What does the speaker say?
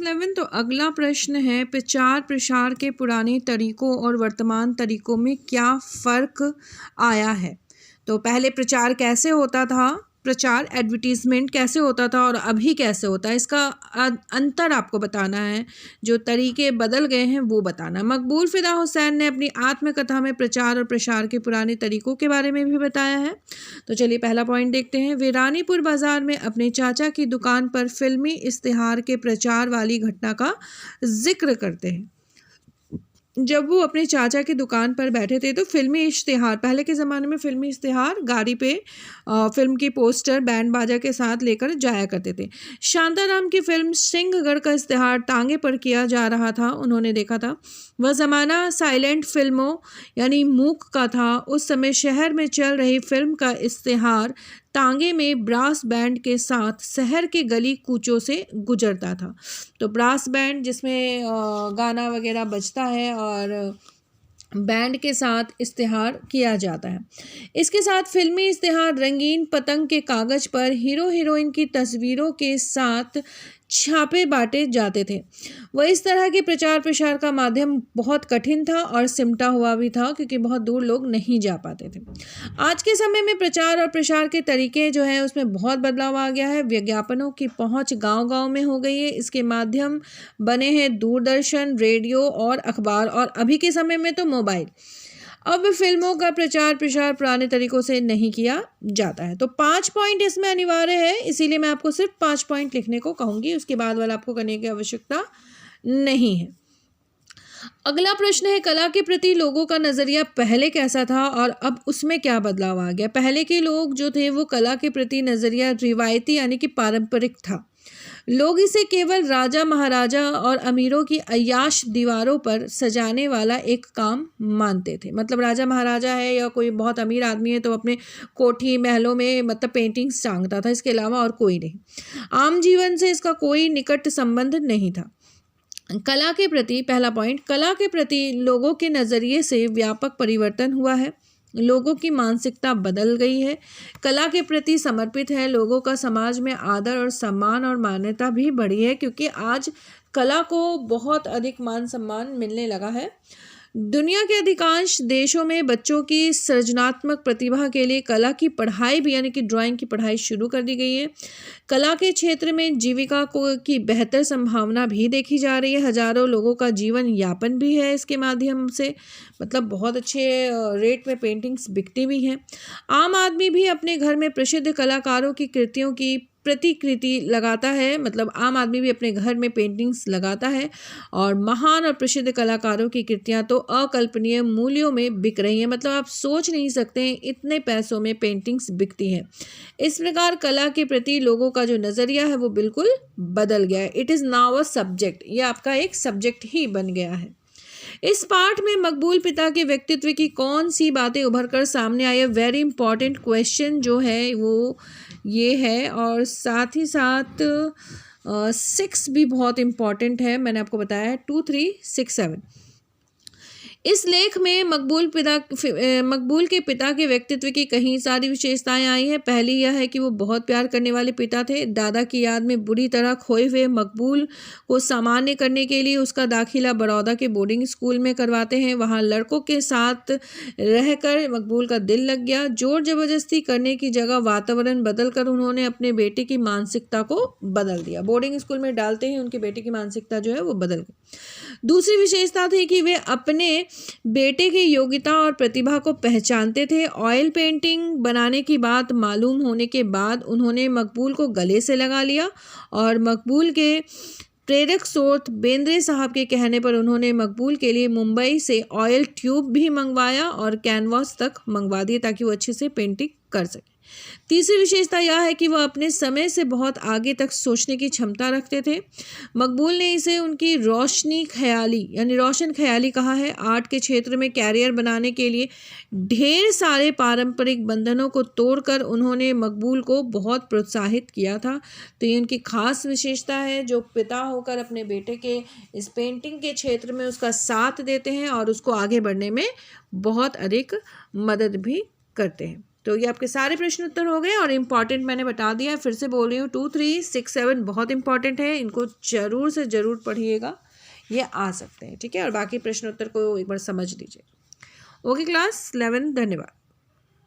11 तो अगला प्रश्न है, प्रचार प्रसार के पुराने तरीकों और वर्तमान तरीकों में क्या फ़र्क आया है। तो पहले प्रचार कैसे होता था, प्रचार एडवर्टीज़मेंट कैसे होता था और अभी कैसे होता है, इसका अंतर आपको बताना है। जो तरीके बदल गए हैं वो बताना। मकबूल फ़िदा हुसैन ने अपनी आत्मकथा में प्रचार और प्रसार के पुराने तरीकों के बारे में भी बताया है। तो चलिए पहला पॉइंट देखते हैं। वे रानीपुर बाज़ार में अपने चाचा की दुकान पर फिल्मी इश्तिहार के प्रचार वाली घटना का जिक्र करते हैं। जब वो अपने चाचा की दुकान पर बैठे थे तो फिल्मी इश्तिहार, पहले के ज़माने में फिल्मी इश्तिहार गाड़ी पे फिल्म की पोस्टर बैंड बाजा के साथ लेकर जाया करते थे। शांताराम की फिल्म सिंहगढ़ का इश्तिहार टांगे पर किया जा रहा था, उन्होंने देखा था। वह ज़माना साइलेंट फिल्मों यानी मूक का था। उस समय शहर में चल रही फिल्म का इश्तिहार टांगे में ब्रास बैंड के साथ शहर के गली कूचों से गुजरता था। तो ब्रास बैंड जिसमें गाना वगैरह बजता है और बैंड के साथ इश्तिहार किया जाता है। इसके साथ फिल्मी इश्तिहार रंगीन पतंग के कागज़ पर हीरो हीरोइन की तस्वीरों के साथ छापे बांटे जाते थे। वह इस तरह के प्रचार प्रसार का माध्यम बहुत कठिन था और सिमटा हुआ भी था, क्योंकि बहुत दूर लोग नहीं जा पाते थे। आज के समय में प्रचार और प्रसार के तरीके जो है उसमें बहुत बदलाव आ गया है। विज्ञापनों की पहुंच गांव-गांव में हो गई है। इसके माध्यम बने हैं दूरदर्शन, रेडियो और अखबार, और अभी के समय में तो मोबाइल। अब फिल्मों का प्रचार प्रसार पुराने तरीकों से नहीं किया जाता है। तो 5 पॉइंट इसमें अनिवार्य है, इसीलिए मैं आपको सिर्फ 5 पॉइंट लिखने को कहूँगी, उसके बाद वाला आपको करने की आवश्यकता नहीं है। अगला प्रश्न है, कला के प्रति लोगों का नज़रिया पहले कैसा था और अब उसमें क्या बदलाव आ गया। पहले के लोग जो थे वो कला के प्रति नज़रिया रिवायती यानी कि पारंपरिक था। लोग इसे केवल राजा महाराजा और अमीरों की अय्याश दीवारों पर सजाने वाला एक काम मानते थे। मतलब राजा महाराजा है या कोई बहुत अमीर आदमी है तो अपने कोठी महलों में मतलब पेंटिंग्स टांगता था, इसके अलावा और कोई नहीं। आम जीवन से इसका कोई निकट संबंध नहीं था। कला के प्रति, पहला पॉइंट, कला के प्रति लोगों के नज़रिए से व्यापक परिवर्तन हुआ है। लोगों की मानसिकता बदल गई है। कला के प्रति समर्पित है लोगों का समाज में आदर और सम्मान और मान्यता भी बढ़ी है, क्योंकि आज कला को बहुत अधिक मान सम्मान मिलने लगा है। दुनिया के अधिकांश देशों में बच्चों की सृजनात्मक प्रतिभा के लिए कला की पढ़ाई भी यानी कि ड्राइंग की पढ़ाई शुरू कर दी गई है। कला के क्षेत्र में जीविका की बेहतर संभावना भी देखी जा रही है। हजारों लोगों का जीवन यापन भी है इसके माध्यम से, मतलब बहुत अच्छे रेट में पेंटिंग्स बिकती भी हैं। आम आदमी भी अपने घर में प्रसिद्ध कलाकारों की कृतियों की प्रतिकृति लगाता है, मतलब आम आदमी भी अपने घर में पेंटिंग्स लगाता है और महान और प्रसिद्ध कलाकारों की कृतियां तो अकल्पनीय मूल्यों में बिक रही हैं। मतलब आप सोच नहीं सकते इतने पैसों में पेंटिंग्स बिकती हैं। इस प्रकार कला के प्रति लोगों का जो नज़रिया है वो बिल्कुल बदल गया है। It is now a subject, ये आपका एक सब्जेक्ट ही बन गया है। इस पाठ में मकबूल पिता के व्यक्तित्व की कौन सी बातें उभर कर सामने आई है। वेरी इंपॉर्टेंट क्वेश्चन जो है वो ये है, और साथ ही साथ 6 भी बहुत इम्पॉर्टेंट है। मैंने आपको बताया है 2, 3, 6, 7। इस लेख में मकबूल के पिता के व्यक्तित्व की कई सारी विशेषताएं आई हैं। पहली यह है कि वो बहुत प्यार करने वाले पिता थे। दादा की याद में बुरी तरह खोए हुए मकबूल को सामान्य करने के लिए उसका दाखिला बड़ौदा के बोर्डिंग स्कूल में करवाते हैं। वहाँ लड़कों के साथ रहकर मकबूल का दिल लग गया। जोर जबरदस्ती करने की जगह वातावरण बदल कर उन्होंने अपने बेटे की मानसिकता को बदल दिया। बोर्डिंग स्कूल में डालते ही उनके बेटे की मानसिकता जो है वो बदल गई। दूसरी विशेषता थी कि वे अपने बेटे की योग्यता और प्रतिभा को पहचानते थे। ऑयल पेंटिंग बनाने की बात मालूम होने के बाद उन्होंने मकबूल को गले से लगा लिया और मकबूल के प्रेरक स्रोत बेंद्रे साहब के कहने पर उन्होंने मकबूल के लिए मुंबई से ऑयल ट्यूब भी मंगवाया और कैनवास तक मंगवा दिए ताकि वो अच्छे से पेंटिंग कर सके। तीसरी विशेषता यह है कि वह अपने समय से बहुत आगे तक सोचने की क्षमता रखते थे। मकबूल ने इसे उनकी रोशन ख्याली कहा है। आर्ट के क्षेत्र में कैरियर बनाने के लिए ढेर सारे पारंपरिक बंधनों को तोड़कर उन्होंने मकबूल को बहुत प्रोत्साहित किया था। तो ये उनकी खास विशेषता है, जो पिता होकर अपने बेटे के इस पेंटिंग के क्षेत्र में उसका साथ देते हैं और उसको आगे बढ़ने में बहुत अधिक मदद भी करते हैं। तो ये आपके सारे प्रश्न उत्तर हो गए और इम्पॉर्टेंट मैंने बता दिया, फिर से बोल रही हूँ 2, 3, 6, 7 बहुत इंपॉर्टेंट है, इनको ज़रूर से ज़रूर पढ़िएगा, ये आ सकते हैं, ठीक है। और बाकी प्रश्न उत्तर को एक बार समझ लीजिए। ओके क्लास 11, धन्यवाद।